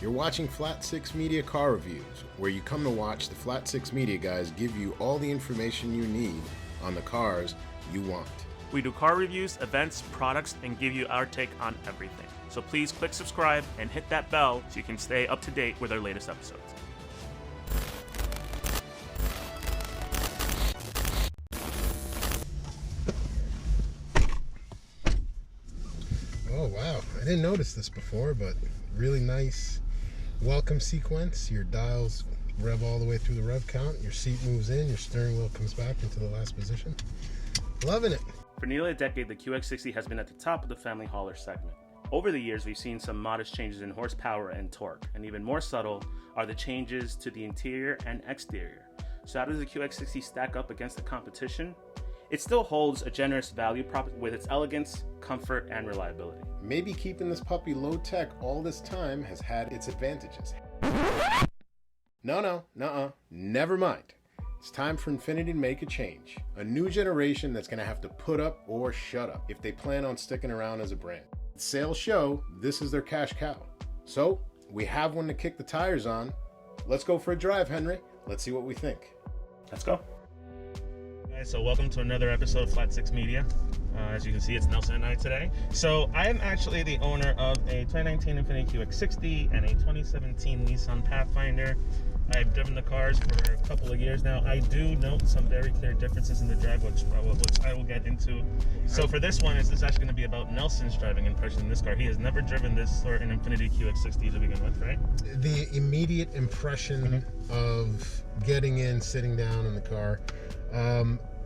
You're watching Flat 6 Media Car Reviews, where you come to watch the Flat 6 Media guys give you all the information you need on the cars you want. We do car reviews, events, products, and give you our take on everything. So please click subscribe and hit that bell so you can stay up to date with our latest episodes. Oh wow, I didn't notice this before, but really nice welcome sequence. Your dials rev all the way through the rev count, your seat moves in, your steering wheel comes back into the last position. Loving it. For nearly a decade, the QX60 has been at the top of the family hauler segment. Over the years, we've seen some modest changes in horsepower and torque, and even more subtle are the changes to the interior and exterior. So how does the QX60 stack up against the competition? It still holds a generous value prop with its elegance, comfort, and reliability. Maybe keeping this puppy low tech all this time has had its advantages. Never mind. It's time for Infiniti to make a change. A new generation that's going to have to put up or shut up if they plan on sticking around as a brand. Sales show this is their cash cow. So we have one to kick the tires on. Let's go for a drive, Henry. Let's see what we think. Let's go. Guys, so welcome to another episode of Flat 6 Media. As you can see, it's Nelson and I today. So I am actually the owner of a 2019 Infiniti QX60 and a 2017 Nissan Pathfinder. I've driven the cars for a couple of years now. I do note some very clear differences in the drive, which I will get into. So for this one, it's actually going to be about Nelson's driving impression in this car. He has never driven this or an Infiniti QX60 to begin with, right? The immediate impression of getting in, sitting down in the car,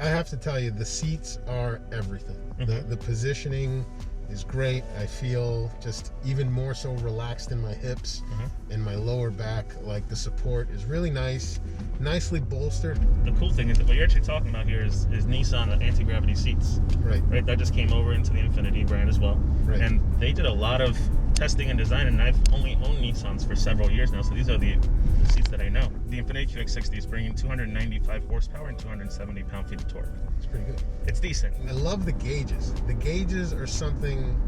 I have to tell you, the seats are everything. The positioning is great. I feel just even more so relaxed in my hips and my lower back. Like the support is really nice, nicely bolstered. The cool thing is that what you're actually talking about here is Nissan anti-gravity seats. Right. That just came over into the Infiniti brand as well. Right. And they did a lot of testing and design, and I've only owned Nissans for several years now, so these are the seats that I know. The Infiniti QX60 is bringing 295 horsepower and 270 pound-feet of torque. It's pretty good. It's decent. I love the gauges. The gauges are something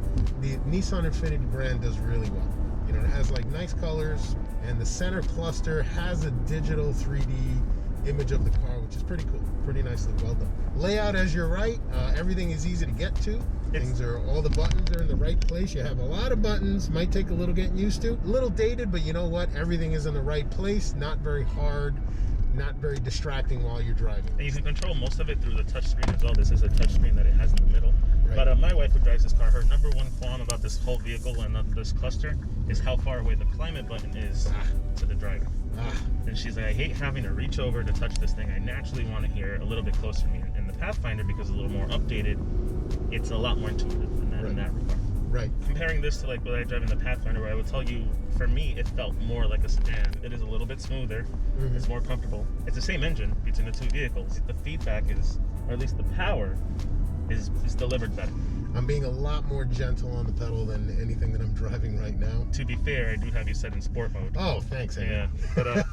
the Nissan Infiniti brand does really well. You know, it has like nice colors, and the center cluster has a digital 3D image of the car, which is pretty cool. Pretty nicely well done. Layout, as you're right, everything is easy to get to. All the buttons are in the right place. You have a lot of buttons, might take a little getting used to. A little dated, but you know what? Everything is in the right place, not very hard, not very distracting while you're driving. And you can control most of it through the touch screen as well. This is a touch screen that it has in the middle. Right. But my wife who drives this car, her number one qualm about this whole vehicle and this cluster is how far away the climate button is to the driver. And she's like, I hate having to reach over to touch this thing. I naturally want to hear a little bit closer to me. And the Pathfinder, because it's a little more updated, it's a lot more intuitive in that regard. Right. Comparing this to like what I drive in the Pathfinder, where I would tell you, for me, it felt more like a sedan. It is a little bit smoother. It's more comfortable. It's the same engine between the two vehicles. The feedback is, or at least the power, is delivered better. I'm being a lot more gentle on the pedal than anything that I'm driving right now. To be fair, I do have you set in sport mode. Oh, thanks, Andy. Yeah, but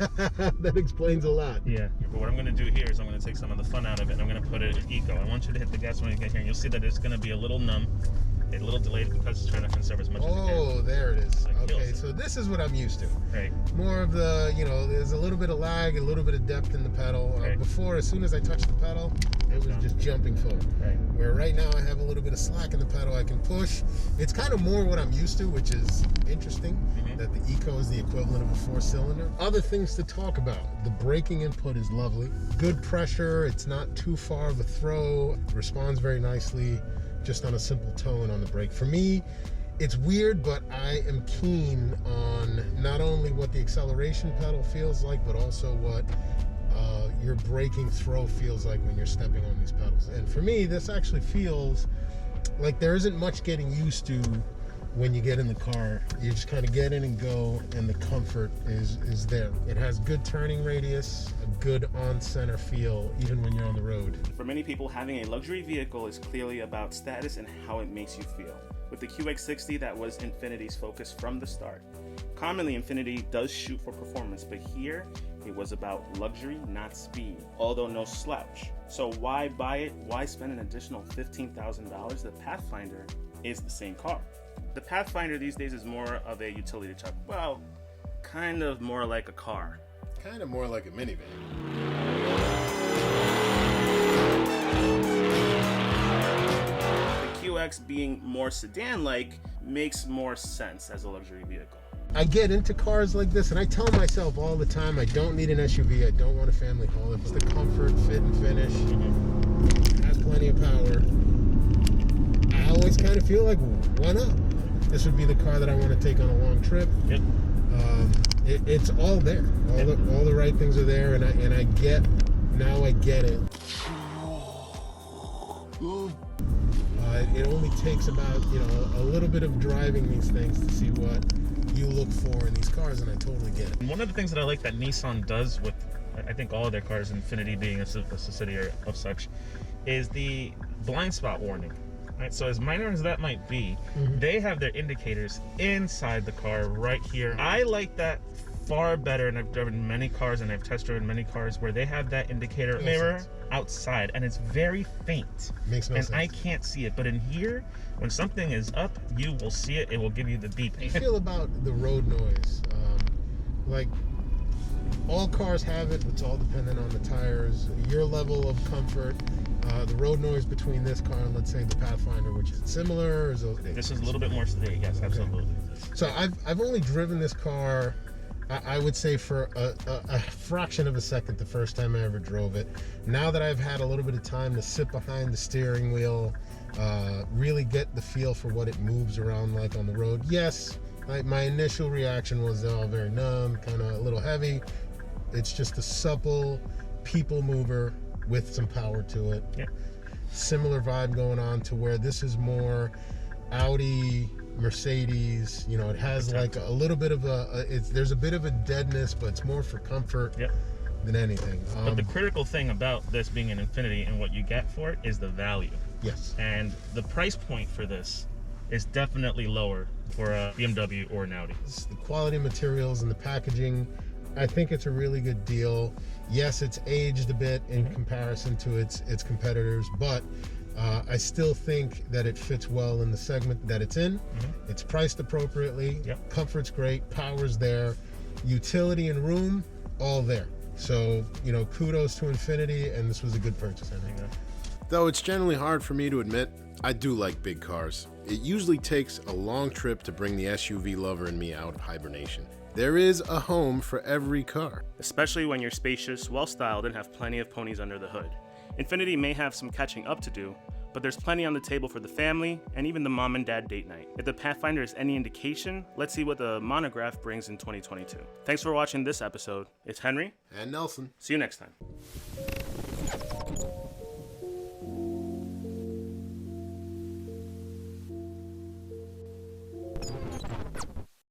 that explains a lot. Yeah, but what I'm going to do here is I'm going to take some of the fun out of it, and I'm going to put it in eco. I want you to hit the gas when you get here, and you'll see that it's going to be a little numb, a little delayed, because it's trying to conserve as much as it can. Oh, there it is. Okay, so this is what I'm used to. Right. More of the, there's a little bit of lag, a little bit of depth in the pedal. Before, as soon as I touched the pedal, it was just jumping forward. Right. Where right now I have a little bit of slack in the pedal, I can push. It's kind of more what I'm used to, which is interesting, that the Eco is the equivalent of a 4-cylinder. Other things to talk about. The braking input is lovely. Good pressure, it's not too far of a throw, responds very nicely, just on a simple tone on the brake. For me, it's weird, but I am keen on not only what the acceleration pedal feels like, but also what your braking throw feels like when you're stepping on these pedals. And for me, this actually feels like there isn't much getting used to when you get in the car. You just kind of get in and go, and the comfort is there. It has good turning radius, a good on-center feel, even when you're on the road. For many people, having a luxury vehicle is clearly about status and how it makes you feel. With the QX60, that was Infiniti's focus from the start. Commonly, Infiniti does shoot for performance, but here, it was about luxury, not speed, although no slouch. So why buy it? Why spend an additional $15,000? The Pathfinder is the same car. The Pathfinder these days is more of a utility truck. Well, kind of more like a car. Kind of more like a minivan. The QX being more sedan-like makes more sense as a luxury vehicle. I get into cars like this and I tell myself all the time, I don't need an SUV, I don't want a family hauler. It's the comfort, fit and finish, has plenty of power. I always kind of feel like, why not? This would be the car that I want to take on a long trip. Yep. It's all there. All the right things are there, and I get it. It only takes about a little bit of driving these things to see what you look for in these cars, and I totally get it. And one of the things that I like that Nissan does with, I think, all of their cars, Infiniti being a subsidiary of such, is the blind spot warning. Right, so as minor as that might be, they have their indicators inside the car right here. I like that far better, and I've driven many cars and I've test driven many cars where they have that indicator mirror outside, and it's very faint. Makes no sense. And I can't see it, but in here, when something is up, you will see it. It will give you the beep. How do you feel about the road noise? Like, all cars have it. It's all dependent on the tires, your level of comfort. The road noise between this car and, let's say, the Pathfinder, which is similar. This is a little bit more sedate, yes, absolutely. So I've only driven this car, I would say, for a fraction of a second the first time I ever drove it. Now that I've had a little bit of time to sit behind the steering wheel, really get the feel for what it moves around like on the road. Yes, my initial reaction was very numb, kind of a little heavy. It's just a supple people mover with some power to it. Yeah. Similar vibe going on to where this is more Audi, Mercedes. It has like a little bit of there's a bit of a deadness, but it's more for comfort than anything. But the critical thing about this being an Infiniti and what you get for it is the value. Yes. And the price point for this is definitely lower for a BMW or an Audi. It's the quality materials and the packaging. I think it's a really good deal. Yes, it's aged a bit in comparison to its competitors, but I still think that it fits well in the segment that it's in. It's priced appropriately. Comfort's great, power's there, utility and room, all there. So, kudos to Infiniti, and this was a good purchase, I think. Though it's generally hard for me to admit, I do like big cars. It usually takes a long trip to bring the SUV lover in me out of hibernation. There is a home for every car. Especially when you're spacious, well-styled, and have plenty of ponies under the hood. Infiniti may have some catching up to do, but there's plenty on the table for the family and even the mom and dad date night. If the Pathfinder is any indication, let's see what the monograph brings in 2022. Thanks for watching this episode. It's Henry. And Nelson. See you next time.